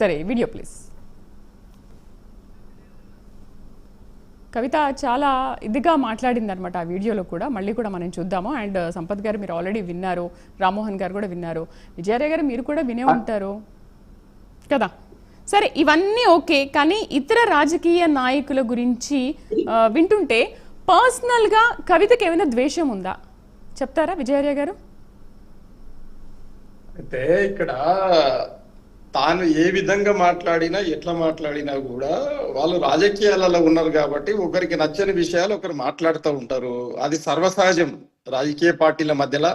సరే video please. కవిత చాలా ఇదిగా మాట్లాడింది అనమాట ఆ వీడియోలో కూడా, మళ్ళీ కూడా మనం చూద్దాము. అండ్ సంపత్ గారు మీరు ఆల్రెడీ విన్నారు, రామ్మోహన్ గారు కూడా విన్నారు, విజయరాయ్ గారు మీరు కూడా వినే ఉంటారు కదా. సరే ఇవన్నీ ఓకే, కానీ ఇతర రాజకీయ నాయకుల గురించి వింటుంటే పర్సనల్గా కవితకి ఏమైనా ద్వేషం ఉందా చెప్తారా విజయరాయ్ గారు? అయితే ఇక్కడ తాను ఏ విధంగా మాట్లాడినా ఎట్లా మాట్లాడినా కూడా వాళ్ళు రాజకీయాలలో ఉన్నారు కాబట్టి ఒకరికి నచ్చని విషయాలు ఒకరు మాట్లాడుతూ ఉంటారు. అది సర్వసహజం రాజకీయ పార్టీల మధ్యలో.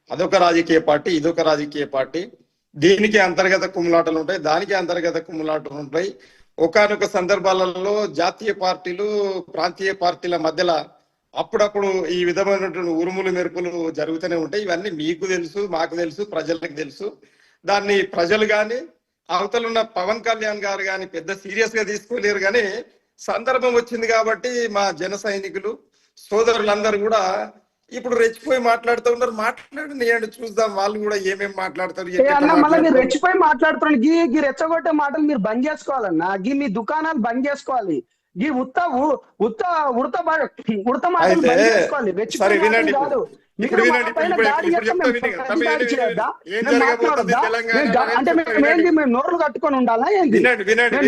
అదొక రాజకీయ పార్టీ, ఇదొక రాజకీయ పార్టీ. దీనికి అంతర్గత కుమ్ములాటలు ఉంటాయి, దానికి అంతర్గత కుమ్ములాటలు ఉంటాయి. ఒకానొక సందర్భాలలో జాతీయ పార్టీలు ప్రాంతీయ పార్టీల మధ్యలో అప్పుడప్పుడు ఈ విధమైనటువంటి ఉరుములు మెరుపులు జరుగుతూనే ఉంటాయి. ఇవన్నీ మీకు తెలుసు, మాకు తెలుసు, ప్రజలకు తెలుసు. దాన్ని ప్రజలు కానీ అవతల ఉన్న పవన్ కళ్యాణ్ గారు కానీ పెద్ద సీరియస్ గా తీసుకోలేరు. కానీ సందర్భం వచ్చింది కాబట్టి మా జన సైనికులు సోదరులందరూ కూడా ఇప్పుడు రెచ్చిపోయి మాట్లాడుతూ ఉన్నారు. మాట్లాడండి, చూద్దాం వాళ్ళు కూడా ఏమేమి మాట్లాడతారు. మళ్ళీ మీరు రెచ్చిపోయి మాట్లాడుతున్నారు. గీ రెచ్చగొట్టే మాటలు మీరు బంద్ చేసుకోవాలన్నా. మీ దుకాణాలు బంద్ చేసుకోవాలి. ఈ ఉడత మాటలు బంద్ చేసుకోవాలి. సరే వినండి, ఇప్పుడు వినండి. అంటే మేము నోర్లు కట్టుకొని ఉండాలా ఏంది?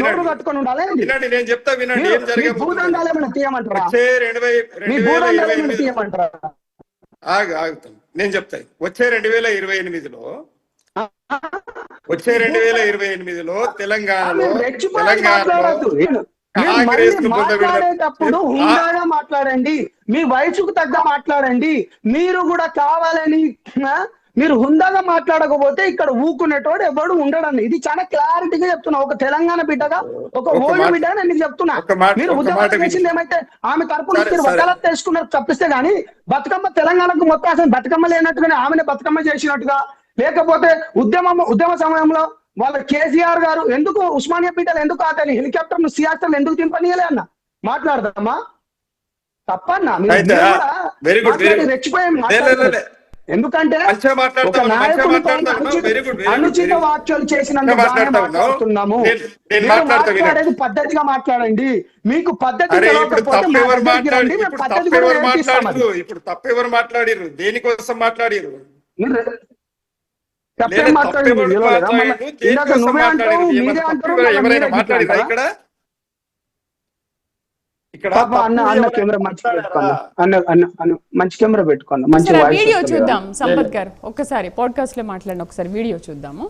నోర్లు కట్టుకొని ఉండాలా ఏంది? నేను చెప్తా వినండి. ఏం జరగదు. భూదండాలు ఏమైనా తీయమంటారా? తీయమంటారా? ఆగుతాం, నేను చెప్తాను. వచ్చే 2028లో తెలంగాణలో మాట్లాడేటప్పుడు హుందాగా మాట్లాడండి, మీ వయసుకు తగ్గ మాట్లాడండి. మీరు కూడా కావాలని మీరు హుందాగా మాట్లాడకపోతే ఇక్కడ ఊకునేటోడు ఎవడు ఉండడని ఇది చాలా క్లారిటీగా చెప్తున్నా. ఒక తెలంగాణ బిడ్డగా, ఒక ఓల్డ్ బిడ్డగా నేను చెప్తున్నా. మీరు ఉద్యోగం చేసింది ఏమైతే ఆమె తరపున మీరు వకాలత్ చేసుకున్నారు తప్పిస్తే గానీ బతుకమ్మ తెలంగాణకు మొత్తం అసలు బతుకమ్మ లేనట్టుగానే ఆమెనే బతుకమ్మ చేసినట్టుగా, లేకపోతే ఉద్యమ సమయంలో వాళ్ళ కేసీఆర్ గారు ఎందుకు ఉస్మానియా బిడ్డలు ఎందుకు అతని హెలికాప్టర్ సియాస్టర్లు ఎందుకు తింపనీయలే అన్న మాట్లాడదామా? తప్పన్నా రెచ్చిపోయాం. ఎందుకంటే ఒక నాయకుడి పైన అనుచిత వ్యాఖ్యలు చేసినందుకు మాట్లాడుతున్నాము. మాట్లాడేది పద్ధతిగా మాట్లాడండి. మీకు పద్ధతి ఇప్పుడు తప్పెవరు మాట్లాడిరు? దేనికోసం మాట్లాడిరు? తప్పే మాట్లాడింది. నువ్వే అంటావు, మీరే అంటారు. అన్న కెమెరా మంచి కెమెరా పెట్టుకోండి. మంచి వీడియో చూద్దాం. సంపత్ గారు ఒక్కసారి పాడ్కాస్ట్ లో మాట్లాడిన ఒకసారి వీడియో చూద్దాము.